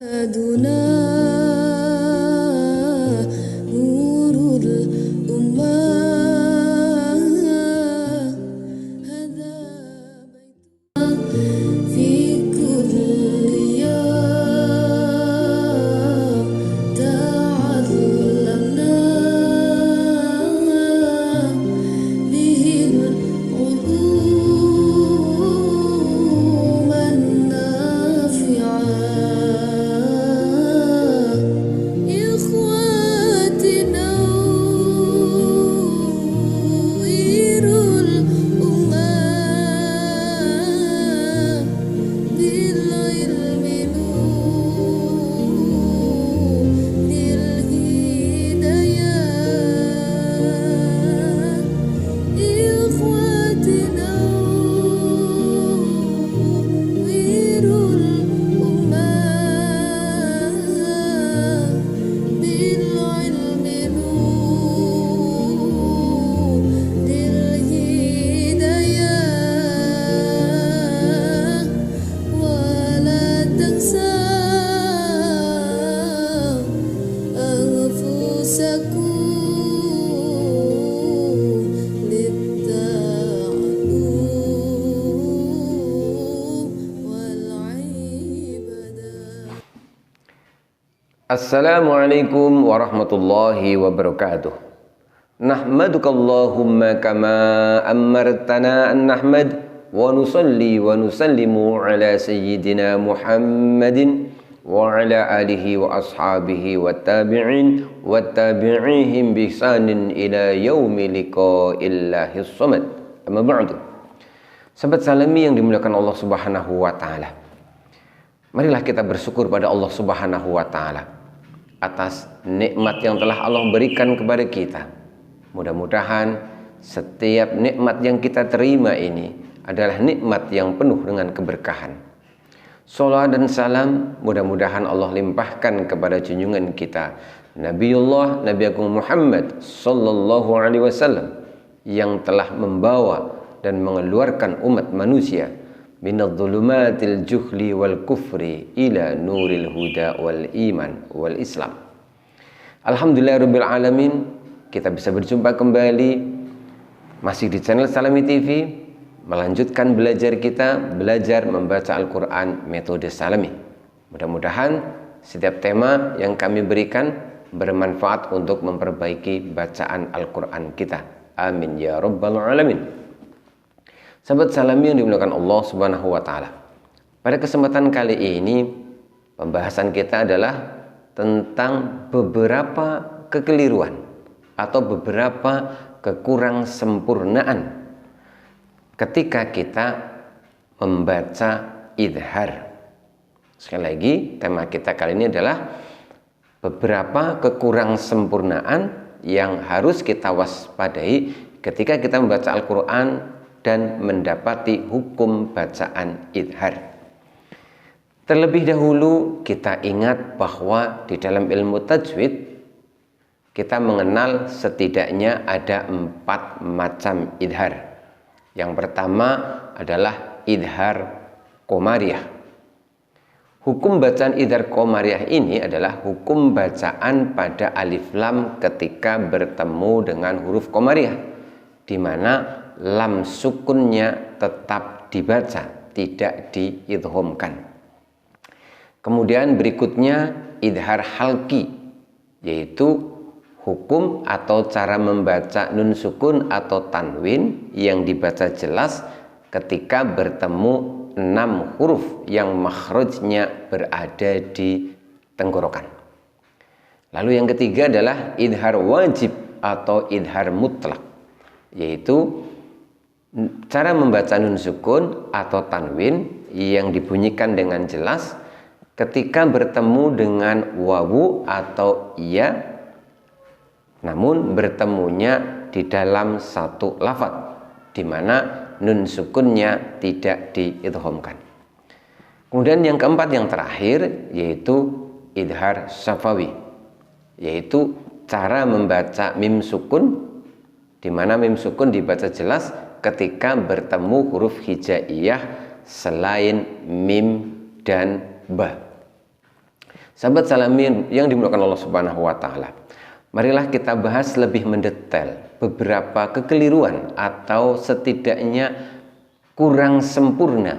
أدنى نور الأمة هذا بيت في كل يوم تعلمنا به العلوم النافعة Assalamualaikum warahmatullahi wabarakatuh. Nahmaduka Allahumma kama amartana an nahmad wa nusalli wa nusallimu ala sayyidina Muhammadin wa ala alihi wa ashabihi wa tabi'in wa tabi'ihim bi ihsanin ila yaumi liqa'illahis samad. Amma ba'du. Sahabat Salami yang dimuliakan Allah Subhanahu wa taala. Marilah kita bersyukur pada Allah Subhanahu wa taala atas nikmat yang telah Allah berikan kepada kita. Mudah-mudahan setiap nikmat yang kita terima ini adalah nikmat yang penuh dengan keberkahan. Salawat dan salam mudah-mudahan Allah limpahkan kepada junjungan kita Nabiullah Nabi Agung Muhammad sallallahu alaihi wasallam yang telah membawa dan mengeluarkan umat manusia minadh-dhulumatil juhli wal kufri ila nuril huda wal iman wal islam. Alhamdulillahirabbil alamin, kita bisa berjumpa kembali masih di channel Salami TV, melanjutkan belajar membaca Al-Qur'an metode Salami. Mudah-mudahan setiap tema yang kami berikan bermanfaat untuk memperbaiki bacaan Al-Qur'an kita. Amin ya rabbal alamin. Sahabat Salami yang dimuliakan Allah Subhanahu wa taala. Pada kesempatan kali ini pembahasan kita adalah tentang beberapa kekeliruan atau beberapa kekurang sempurnaan ketika kita membaca idhar. Sekali lagi, tema kita kali ini adalah beberapa kekurang sempurnaan yang harus kita waspadai ketika kita membaca Al-Qur'an dan mendapati hukum bacaan idhar. Terlebih dahulu kita ingat bahwa di dalam ilmu tajwid kita mengenal setidaknya ada 4 macam idhar. Yang pertama adalah idhar qomariyah. Hukum bacaan idhar qomariyah ini adalah hukum bacaan pada alif lam ketika bertemu dengan huruf qomariyah, di mana lam sukunnya tetap dibaca, tidak diidghamkan. Kemudian berikutnya idhar halqi, yaitu hukum atau cara membaca nun sukun atau tanwin yang dibaca jelas ketika bertemu 6 huruf yang makhrajnya berada di tenggorokan. Lalu yang ketiga adalah idhar wajib atau idhar mutlak, yaitu cara membaca nun sukun atau tanwin yang dibunyikan dengan jelas ketika bertemu dengan wawu atau iya, namun bertemunya di dalam satu lafaz, di mana nun sukunnya tidak diidghamkan. Kemudian yang keempat, yang terakhir, yaitu idhar syafawi, yaitu cara membaca mim sukun, di mana mim sukun dibaca jelas ketika bertemu huruf hijaiyah selain mim dan ba. Sahabat Salamin yang dimuliakan Allah Subhanahu wa taala. Marilah kita bahas lebih mendetail beberapa kekeliruan atau setidaknya kurang sempurna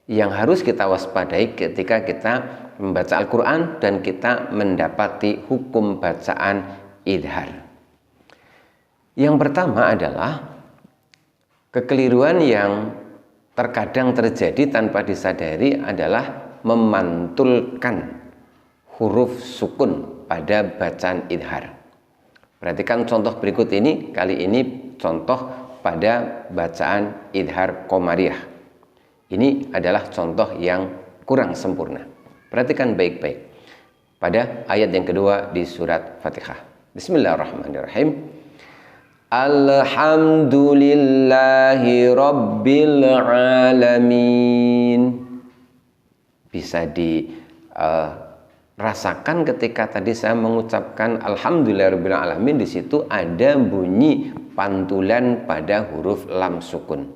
yang harus kita waspadai ketika kita membaca Al-Quran dan kita mendapati hukum bacaan idhar. Yang pertama adalah kekeliruan yang terkadang terjadi tanpa disadari adalah memantulkan huruf sukun pada bacaan idhar. Perhatikan contoh berikut ini, kali ini contoh pada bacaan idhar qomariyah. Ini adalah contoh yang kurang sempurna. Perhatikan baik-baik pada ayat yang kedua di surat Fatihah. Bismillahirrahmanirrahim. Alhamdulillahi rabbil alamin. Bisa dirasakan ketika tadi saya mengucapkan alhamdulillahirabbil alamin, di situ ada bunyi pantulan pada huruf lam sukun.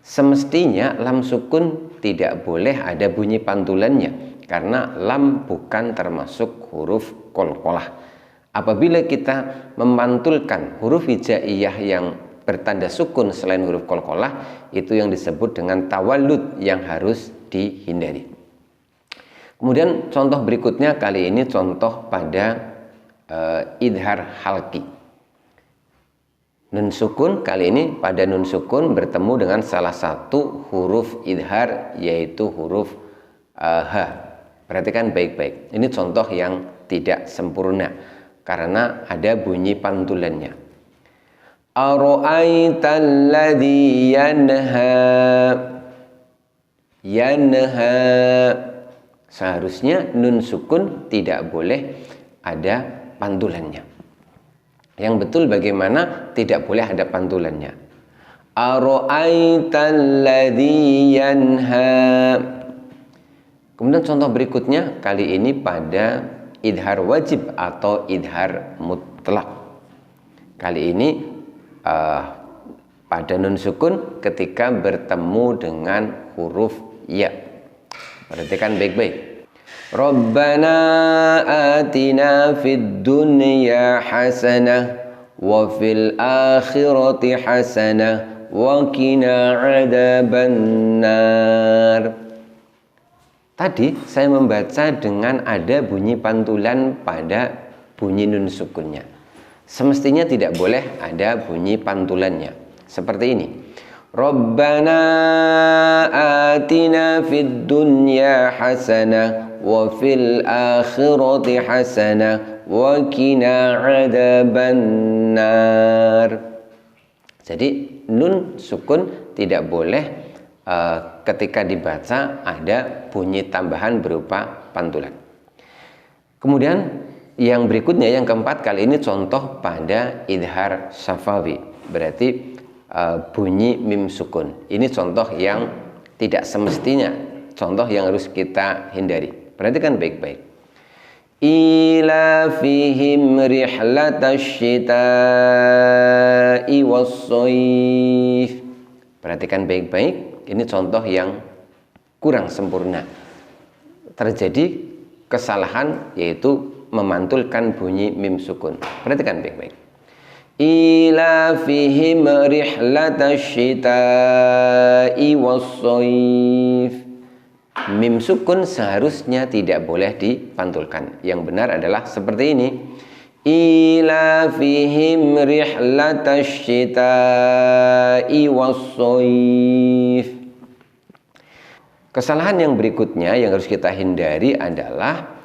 Semestinya lam sukun tidak boleh ada bunyi pantulannya karena lam bukan termasuk huruf qalqalah. Apabila kita memantulkan huruf hijaiyah yang bertanda sukun selain huruf qalqalah, itu yang disebut dengan tawallud yang harus dihindari. Kemudian contoh berikutnya, kali ini contoh pada idhar halki. Nun sukun, kali ini pada nun sukun bertemu dengan salah satu huruf idhar, yaitu huruf H. Perhatikan baik-baik, ini contoh yang tidak sempurna karena ada bunyi pantulannya. Ara'aital ladzi yanha. Seharusnya nun sukun tidak boleh ada pantulannya. Yang betul bagaimana? Tidak boleh ada pantulannya. Ara'aital ladzi yanha. Kemudian contoh berikutnya, kali ini pada idhar wajib atau idhar mutlak. Kali ini pada nun sukun ketika bertemu dengan huruf ya. Perhatikan baik-baik. Rabbana atina fid dunya hasanah wa fil akhirati hasanah wa qina adzabannar. Tadi saya membaca dengan ada bunyi pantulan pada bunyi nun sukunnya. Semestinya tidak boleh ada bunyi pantulannya. Seperti ini. Rabbana atina fid dunya hasanah wa fil akhirati hasanah wa qina adzabannar. Jadi nun sukun tidak boleh ketika dibaca ada bunyi tambahan berupa pantulan. Kemudian yang berikutnya, yang keempat, kali ini contoh pada idhar syafawi, berarti bunyi mim sukun. Ini contoh yang tidak semestinya, contoh yang harus kita hindari. Perhatikan baik-baik. Ila fihim rihlatash syita'i was-shayf. Perhatikan baik-baik, ini contoh yang kurang sempurna. Terjadi kesalahan yaitu memantulkan bunyi mim sukun. Perhatikan baik-baik. Ila fihim rihlatash syita'i was-shayf. Mim sukun seharusnya tidak boleh dipantulkan. Yang benar adalah seperti ini. Ila fihim rihlatash syita'i was-shayf. Kesalahan yang berikutnya yang harus kita hindari adalah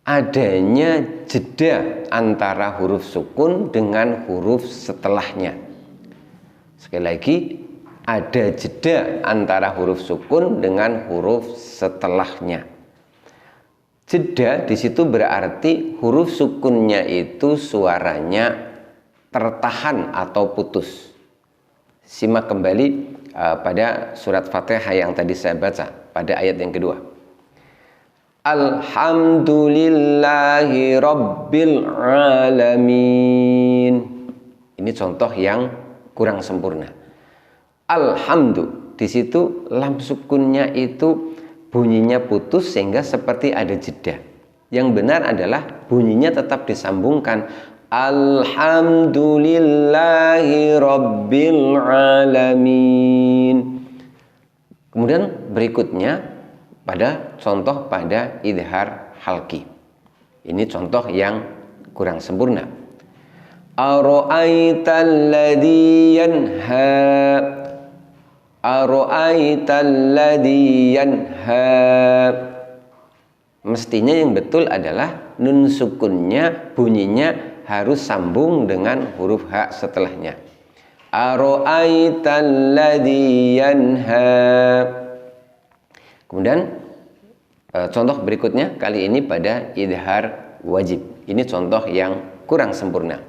adanya jeda antara huruf sukun dengan huruf setelahnya. Sekali lagi, ada jeda antara huruf sukun dengan huruf setelahnya. Jeda di situ berarti huruf sukunnya itu suaranya tertahan atau putus. Simak kembali pada surat Fatihah yang tadi saya baca pada ayat yang kedua. Alhamdulillahi rabbil alamin. Ini contoh yang kurang sempurna. Alhamdu, di situ lam sukunnya itu bunyinya putus sehingga seperti ada jeda. Yang benar adalah bunyinya tetap disambungkan. Alhamdulillahi Rabbil Alamin. Kemudian berikutnya contoh pada idhar halki. Ini contoh yang kurang sempurna. Ara'aital ladzi yanha. Ara'aital ladzi yanha. Mestinya yang betul adalah nun sukunnya bunyinya harus sambung dengan huruf H setelahnya. Ara'aital ladzi yanha. Kemudian contoh berikutnya kali ini pada idhar wajib. Ini contoh yang kurang sempurna.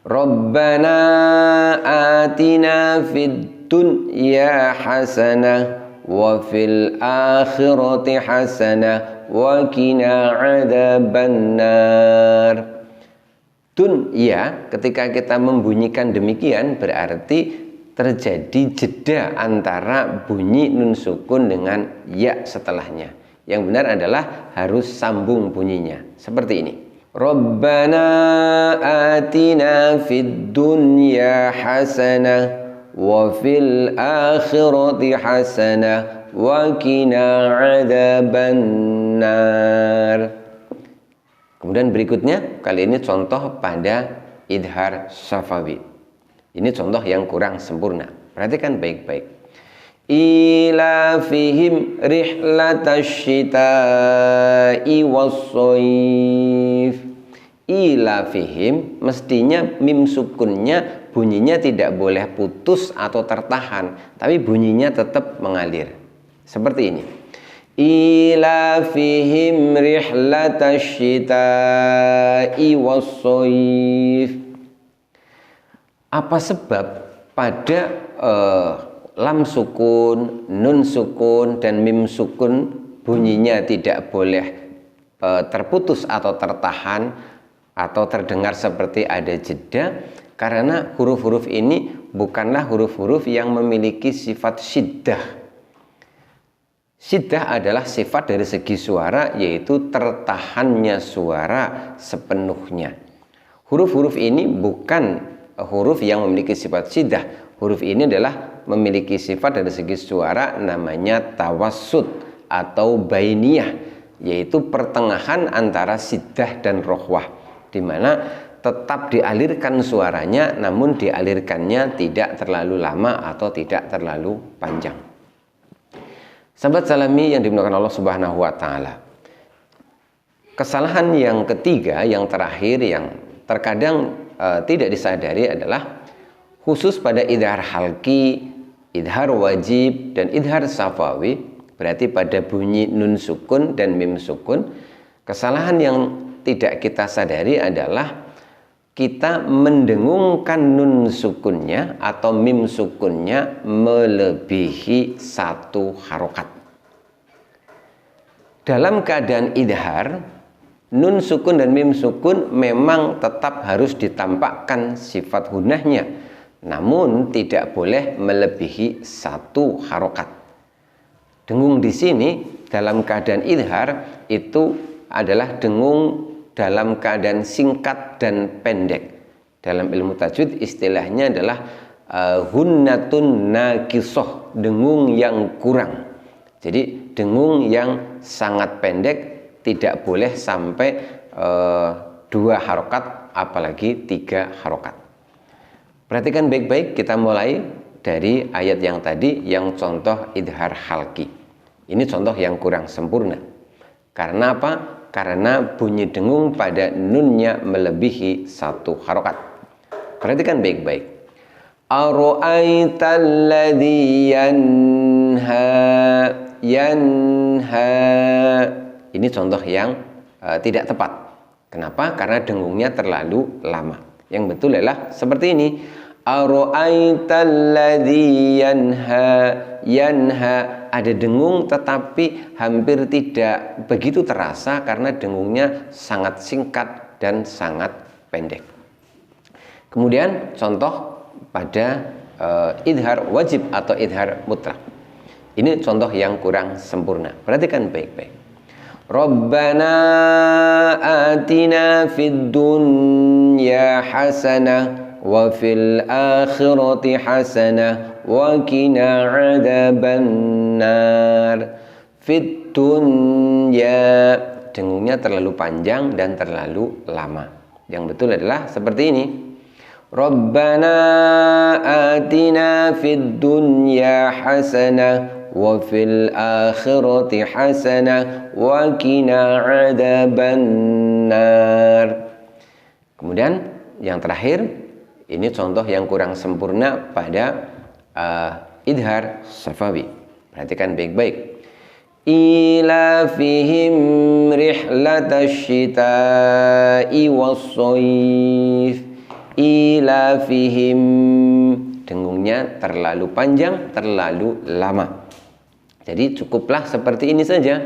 Rabbana atina fid dunya hasanah wa fil akhirati hasanah wa qina adzabannar. Dunya, ketika kita membunyikan demikian berarti terjadi jeda antara bunyi nun sukun dengan ya setelahnya. Yang benar adalah harus sambung bunyinya. Seperti ini. Rabbana atina fid dunya hasanah wa fil akhirati hasanah wa qina adzabannar. Kemudian berikutnya, kali ini contoh pada idhar syafawi. Ini contoh yang kurang sempurna. Perhatikan baik-baik. Ilafihim rihlatasyita'i was-shaif. Ilafihim, mestinya mim sukunnya bunyinya tidak boleh putus atau tertahan, tapi bunyinya tetap mengalir. Seperti ini. Ilafihim rihlatasyita'i was-shaif. Apa sebab pada lam sukun, nun sukun, dan mim sukun bunyinya tidak boleh terputus atau tertahan atau terdengar seperti ada jeda? Karena huruf-huruf ini bukanlah huruf-huruf yang memiliki sifat syiddah. Syiddah adalah sifat dari segi suara, yaitu tertahannya suara sepenuhnya. Huruf-huruf ini bukan huruf yang memiliki sifat syiddah. Huruf ini adalah memiliki sifat dari segi suara namanya tawassut atau bainiyah, yaitu pertengahan antara syiddah dan rohwah, di mana tetap dialirkan suaranya, namun dialirkannya tidak terlalu lama atau tidak terlalu panjang. Sahabat salami yang dimuliakan Allah Subhanahu wa taala. Kesalahan yang ketiga, yang terakhir, yang terkadang tidak disadari adalah khusus pada idhar halki, idhar wajib, dan idhar safawi, berarti pada bunyi nun sukun dan mim sukun. Kesalahan yang tidak kita sadari adalah kita mendengungkan nun sukunnya atau mim sukunnya melebihi satu harokat. Dalam keadaan idhar, nun sukun dan mim sukun memang tetap harus ditampakkan sifat gunahnya, namun tidak boleh melebihi satu harokat. Dengung di sini dalam keadaan idhar itu adalah dengung dalam keadaan singkat dan pendek. Dalam ilmu tajwid istilahnya adalah hunnatun naqisoh, dengung yang kurang. Jadi dengung yang sangat pendek, tidak boleh sampai 2 harokat, apalagi 3 harokat. Perhatikan baik-baik, kita mulai dari ayat yang tadi, yang contoh idhar halki. Ini contoh yang kurang sempurna. Karena apa? Karena bunyi dengung pada nunnya melebihi satu harokat. Perhatikan baik-baik. Ara'aital ladzi yanha. Ini contoh yang tidak tepat. Kenapa? Karena dengungnya terlalu lama. Yang betul adalah seperti ini. Ara'aital ladzi yanha. Ada dengung tetapi hampir tidak begitu terasa karena dengungnya sangat singkat dan sangat pendek. Kemudian contoh pada idhar wajib atau idhar mutlak. Ini contoh yang kurang sempurna. Perhatikan baik-baik. Rabbana atina fid dunya hasanah wa fil akhirati hasanah wa qina adzabannar. Fid dunya, dengungnya terlalu panjang dan terlalu lama. Yang betul adalah seperti ini. Rabbana atina fid dunya hasanah wa fil akhirati hasanah wa qina adzabannar. Kemudian yang terakhir, ini contoh yang kurang sempurna pada idhar safawi. Perhatikan baik-baik. Ilafihim rihlatash shita'i was-shayf. Ilafihim, dengungnya terlalu panjang, terlalu lama. Jadi cukuplah seperti ini saja.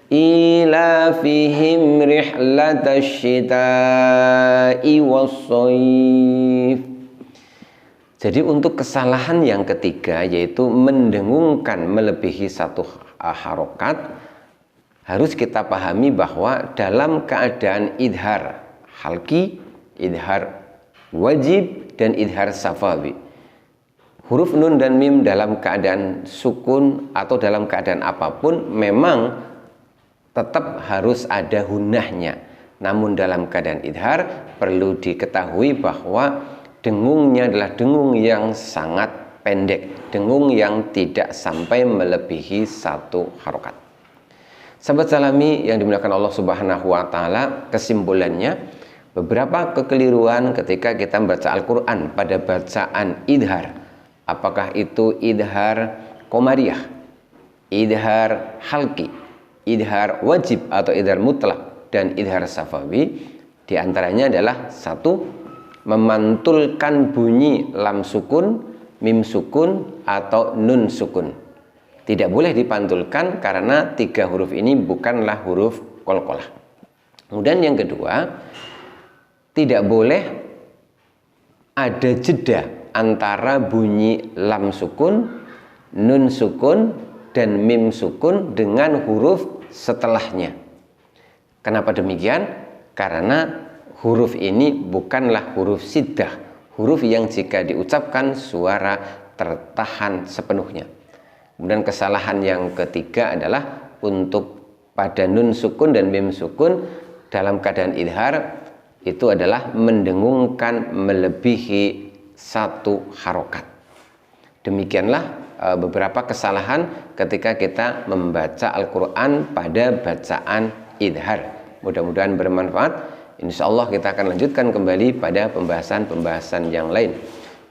Ilafihim rihlatash shita'i was-shayf. Jadi untuk kesalahan yang ketiga, yaitu mendengungkan melebihi satu harokat, harus kita pahami bahwa dalam keadaan idhar halki, idhar wajib, dan idhar safawi, huruf nun dan mim dalam keadaan sukun atau dalam keadaan apapun memang tetap harus ada hunahnya. Namun dalam keadaan idhar perlu diketahui bahwa dengungnya adalah dengung yang sangat pendek, dengung yang tidak sampai melebihi satu harokat. Sahabat salami yang dimuliakan Allah Subhanahu wa Ta'ala, kesimpulannya, beberapa kekeliruan ketika kita membaca Al-Quran pada bacaan idhar, apakah itu idhar qomariyah, idhar halki, idhar wajib atau idhar mutlak, dan idhar safawi, diantaranya adalah satu, memantulkan bunyi lam sukun, mim sukun, atau nun sukun. Tidak boleh dipantulkan karena tiga huruf ini bukanlah huruf qalqalah. Kemudian yang kedua, tidak boleh ada jeda antara bunyi lam sukun, nun sukun, dan mim sukun dengan huruf setelahnya. Kenapa demikian? Karena huruf ini bukanlah huruf siddah, huruf yang jika diucapkan suara tertahan sepenuhnya. Kemudian kesalahan yang ketiga adalah untuk pada nun sukun dan mim sukun dalam keadaan idhar itu adalah mendengungkan melebihi satu harokat. Demikianlah beberapa kesalahan ketika kita membaca Al-Quran pada bacaan idhar. Mudah-mudahan bermanfaat. Insyaallah kita akan lanjutkan kembali pada pembahasan-pembahasan yang lain.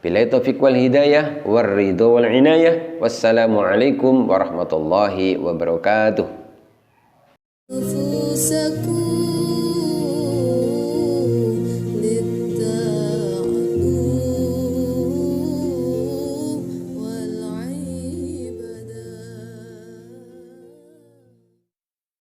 Billahi taufiq wal hidayah war ridho wal inayah. Wassalamualaikum warahmatullahi wabarakatuh. نفوسكم